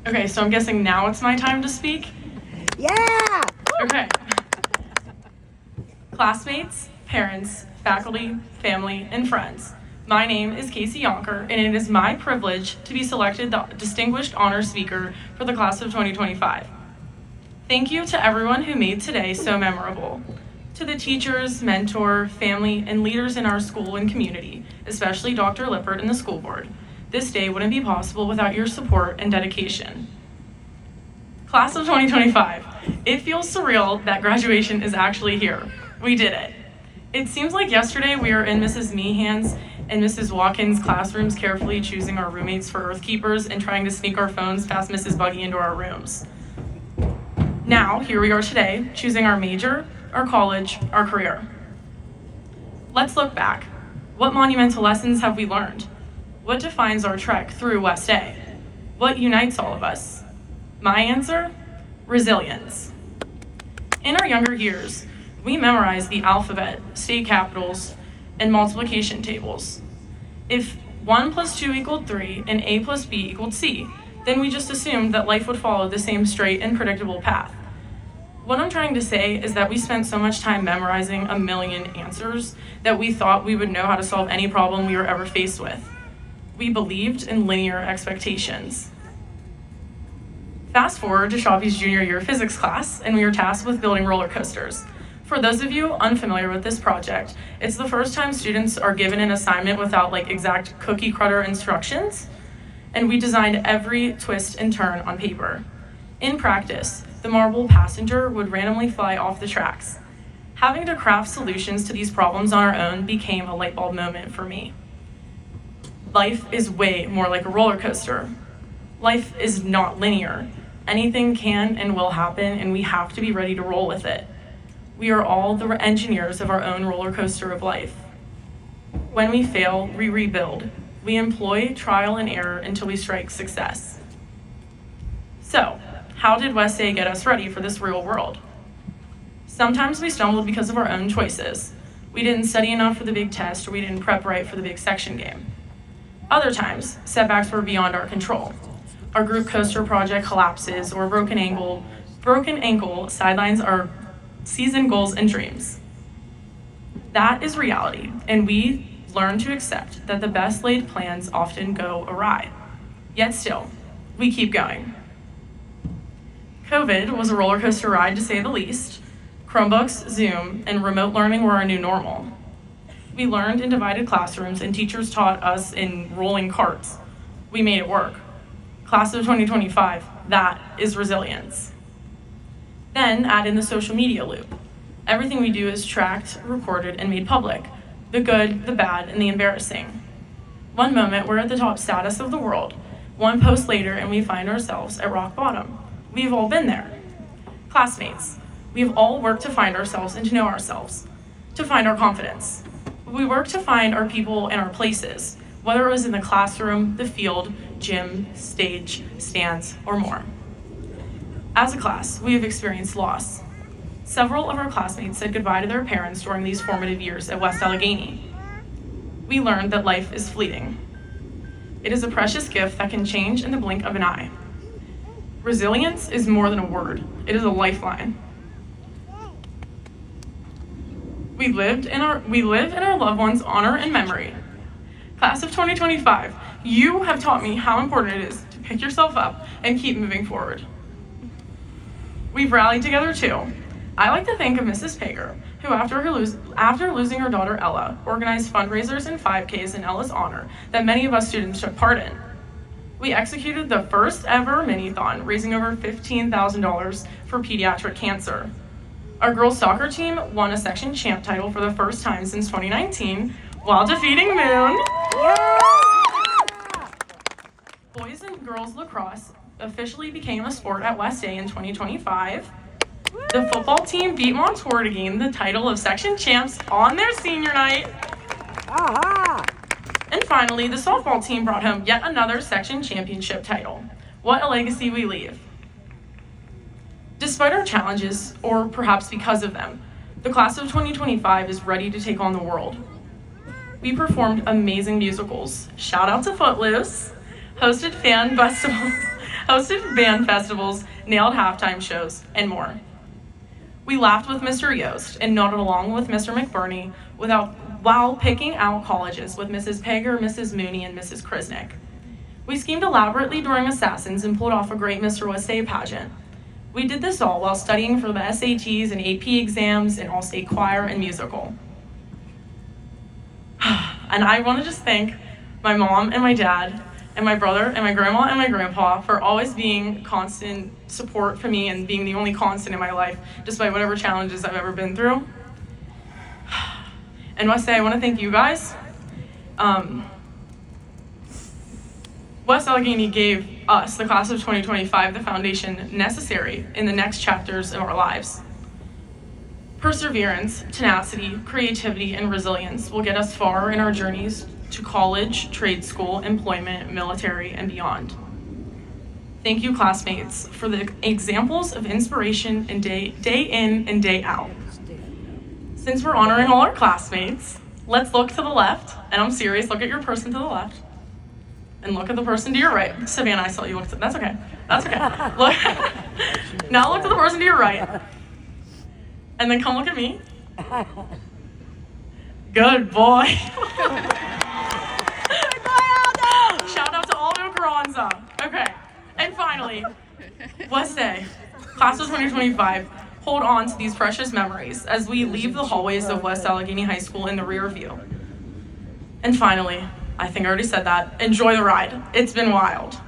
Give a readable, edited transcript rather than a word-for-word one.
Okay, so I'm guessing now it's my time to speak? Yeah! Okay. Classmates, parents, faculty, family, and friends. My name is Casie Yonker, and it is my privilege to be selected the Distinguished Honor Speaker for the class of 2025. Thank you to everyone who made today so memorable. To the teachers, mentor, family, and leaders in our school and community, especially Dr. Lippert and the school board. This day wouldn't be possible without your support and dedication. Class of 2025, it feels surreal that graduation is actually here. We did it. It seems like yesterday we were in Mrs. Meehan's and Mrs. Watkins' classrooms carefully choosing our roommates for Earth Keepers and trying to sneak our phones past Mrs. Buggy into our rooms. Now, here we are today, choosing our major, our college, our career. Let's look back. What monumental lessons have we learned? What defines our trek through West A? What unites all of us? My answer? Resilience. In our younger years, we memorized the alphabet, state capitals, and multiplication tables. If 1 + 2 = 3 and A + B = C, then we just assumed that life would follow the same straight and predictable path. What I'm trying to say is that we spent so much time memorizing a million answers that we thought we would know how to solve any problem we were ever faced with. We believed in linear expectations. Fast forward to Shavi's junior year physics class, and we were tasked with building roller coasters. For those of you unfamiliar with this project, it's the first time students are given an assignment without exact cookie cutter instructions, and we designed every twist and turn on paper. In practice, the marble passenger would randomly fly off the tracks. Having to craft solutions to these problems on our own became a light bulb moment for me. Life is way more like a roller coaster. Life is not linear. Anything can and will happen, and we have to be ready to roll with it. We are all the engineers of our own roller coaster of life. When we fail, we rebuild. We employ trial and error until we strike success. So, how did West A get us ready for this real world? Sometimes we stumbled because of our own choices. We didn't study enough for the big test, or we didn't prep right for the big section game. Other times, setbacks were beyond our control. Our group coaster project collapses, or broken ankle sidelines our season goals and dreams. That is reality, and we learn to accept that the best laid plans often go awry. Yet still, we keep going. COVID was a roller coaster ride, to say the least. Chromebooks, Zoom, and remote learning were our new normal. We learned in divided classrooms, and teachers taught us in rolling carts. We made it work. Class of 2025, that is resilience. Then add in the social media loop. Everything we do is tracked, recorded, and made public. The good, the bad, and the embarrassing. One moment, we're at the top status of the world. One post later, and we find ourselves at rock bottom. We've all been there. Classmates, we've all worked to find ourselves and to know ourselves, to find our confidence. We work to find our people and our places, whether it was in the classroom, the field, gym, stage, stands, or more. As a class, we have experienced loss. Several of our classmates said goodbye to their parents during these formative years at West Allegheny. We learned that life is fleeting. It is a precious gift that can change in the blink of an eye. Resilience is more than a word, it is a lifeline. We live in our loved ones' honor and memory. Class of 2025, you have taught me how important it is to pick yourself up and keep moving forward. We've rallied together too. I like to think of Mrs. Pager, who after losing her daughter Ella, organized fundraisers and 5Ks in Ella's honor that many of us students took part in. We executed the first ever mini-thon, raising over $15,000 for pediatric cancer. Our girls soccer team won a section champ title for the first time since 2019 while defeating Moon. Yeah! Boys and girls lacrosse officially became a sport at West A in 2025. The football team beat Montour to gain the title of section champs on their senior night. Aha! And finally, the softball team brought home yet another section championship title. What a legacy we leave. Despite our challenges, or perhaps because of them, the class of 2025 is ready to take on the world. We performed amazing musicals, shout out to Footloose, hosted fan festivals hosted band festivals, nailed halftime shows, and more. We laughed with Mr. Yost and nodded along with Mr. McBurney while picking out colleges with Mrs. Pager, Mrs. Mooney, and Mrs. Krisnick. We schemed elaborately during Assassins and pulled off a great Mr. Westay pageant. We did this all while studying for the SATs and AP exams and all-state choir and musical. And I want to just thank my mom and my dad and my brother and my grandma and my grandpa for always being constant support for me and being the only constant in my life, despite whatever challenges I've ever been through. And Westay, I want to thank you guys. West Allegheny gave us, the class of 2025, the foundation necessary in the next chapters of our lives. Perseverance, tenacity, creativity, and resilience will get us far in our journeys to college, trade school, employment, military, and beyond. Thank you, classmates, for the examples of inspiration and day in and day out. Since we're honoring all our classmates, let's look to the left, and I'm serious, look at your person to the left, and look at the person to your right. Savannah, I saw you look, that's okay, Look, now look to the person to your right, and then come look at me. Good boy. Shout out to Aldo Carranza. Okay, and finally, Westay, class of 2025, hold on to these precious memories as we leave the hallways of West Allegheny High School in the rear view. And finally, I think I already said that, enjoy the ride. It's been wild.